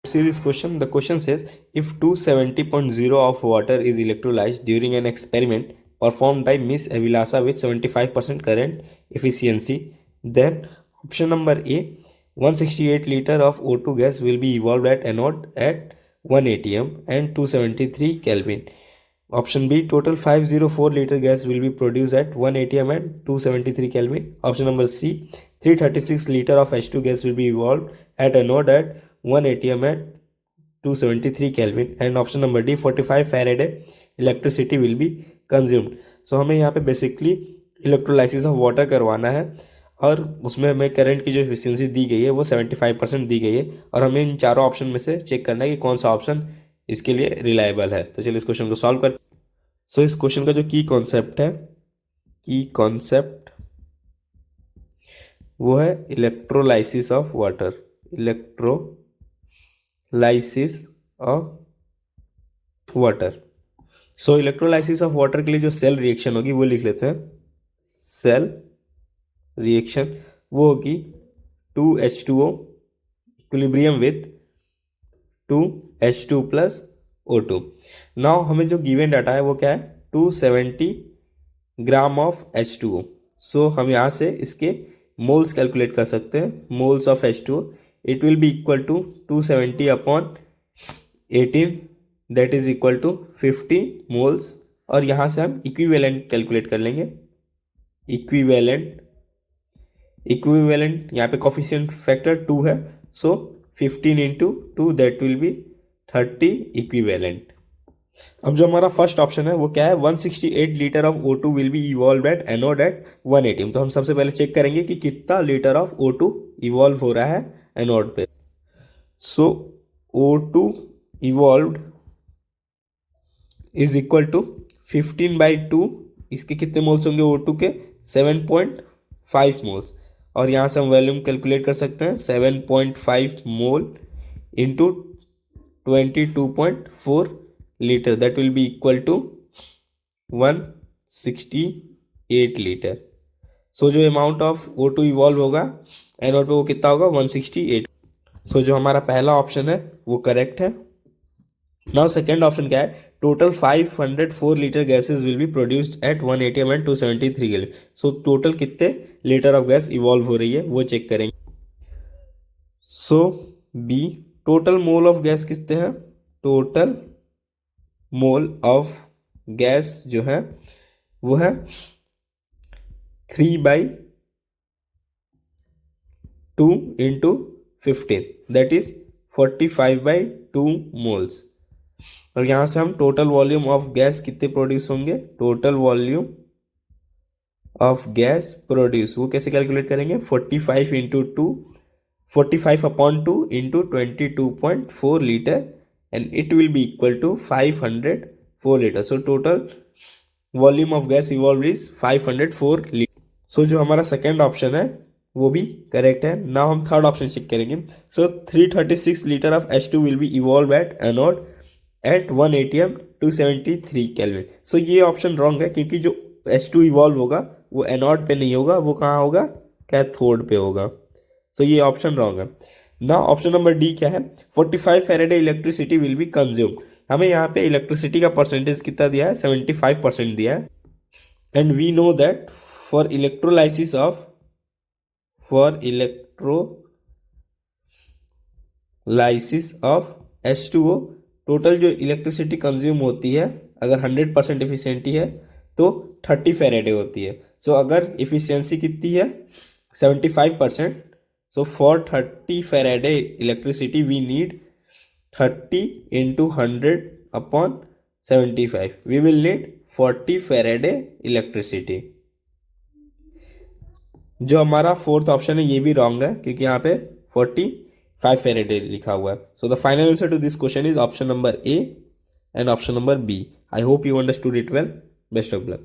See this question. The question says, if 270.0 of water is electrolyzed during an experiment performed by Miss Avilasa with 75% current efficiency, then option number A, 168 liter of O2 gas will be evolved at anode at 1 atm and 273 Kelvin. Option B, total 504 liter gas will be produced at 1 atm and 273 Kelvin. Option number C, 336 liter of H2 gas will be evolved at anode at 1 atm at 273 Kelvin. And option number D, 45 Faraday electricity will be consumed. So हमें यहाँ पे basically electrolysis of water करवाना है और उसमें हमें current की जो एफिशिएंसी दी गई है वो 75% दी गई है और हमें इन चारों ऑप्शन में से चेक करना है कि कौन सा ऑप्शन इसके लिए रिलायबल है. तो चलिए इस क्वेश्चन को सॉल्व कर. सो इस क्वेश्चन का जो की कॉन्सेप्ट है, की कॉन्सेप्ट वो है electrolysis of water. Electrolysis of water. So electrolysis of water के लिए जो सेल रिएक्शन होगी वो लिख लेते हैं. सेल रिएक्शन वो होगी 2H2O equilibrium with 2H2 plus O2. Now हमें जो गिवन डाटा है वो क्या है, 270 ग्राम ऑफ H2O. सो हम यहाँ से इसके मोल्स कैलकुलेट कर सकते हैं. Moles of H2O it will be equal to 270 upon 18 that is equal to 50 moles. और यहाँ से हम इक्विवेलेंट कैलकुलेट कर लेंगे. इक्विवेलेंट यहाँ पे कोफिशिएंट फैक्टर 2 है, सो 15 into 2 that will B 30 equivalent. अब जो हमारा फर्स्ट ऑप्शन है वो क्या है, 168 litre of O2 will be evolve at anode at 1 atm. तो हम सबसे पहले चेक करेंगे कि कितना लीटर ऑफ O2 इवॉल्व हो रहा है एनोड पे. So O2 evolved is equal to 15/2. इसके कितने मोल्स होंगे O2 के, 7.5 मोल्स. और यहाँ से हम वॉल्यूम कैलकुलेट कर सकते हैं. 7.5 mole into 22.4 litre that will be equal to 168 litre. So जो अमाउंट ऑफ O2 इवॉल्व होगा एनोड पे वो कितना होगा, 168. सो जो हमारा पहला ऑप्शन है वो करेक्ट है. नाउ सेकेंड ऑप्शन क्या है, total 504 litre gases will be produced at 1 atm and 273 Kelvin. So total कितने लीटर ऑफ गैस इवॉल्व हो रही है वो चेक करेंगे. So B, total mole of gas कितने हैं, टोटल मोल ऑफ गैस जो है वो है 3/2 इंटू 15 दैट इज 45/2 मोल्स. और यहां से हम टोटल वॉल्यूम ऑफ गैस कितने प्रोड्यूस होंगे, total volume of gas produce वो कैसे कैलकुलेट करेंगे, 45 into 2, 45/2 into 22.4 litre and it will be equal to 504 liters. So total volume of gas evolved is 504 liters. So जो हमारा सेकेंड ऑप्शन है वो भी करेक्ट है. नाउ हम थर्ड ऑप्शन चेक करेंगे. So 336 litre of H2 will be evolve at anode at 1 atm 273 Kelvin. So ये option wrong है क्योंकि जो H2 इवॉल्व होगा वो एनोड पे नहीं होगा, वो कहाँ होगा, कैथोड पे होगा. सो ये ऑप्शन रॉन्ग है. ना ऑप्शन नंबर डी क्या है, 45 Faraday electricity will be consumed. हमें यहाँ पे इलेक्ट्रिसिटी का परसेंटेज कितना दिया है, 75% दिया है. And we know that for electrolysis of H2O total जो इलेक्ट्रिसिटी कंज्यूम होती है अगर 100% इफिशियंटी है तो 30 फैराडे होती है. सो अगर इफिशियंसी कितनी है 75%, so for 30 Faraday electricity we need 30 into 100 upon 75. We will need 40 Faraday electricity. जो हमारा फोर्थ ऑप्शन है ये भी रॉन्ग है क्योंकि यहाँ पे 45 Faraday लिखा हुआ है. So the final answer to this question is option number A and option number B. I hope you understood it well. Best of luck.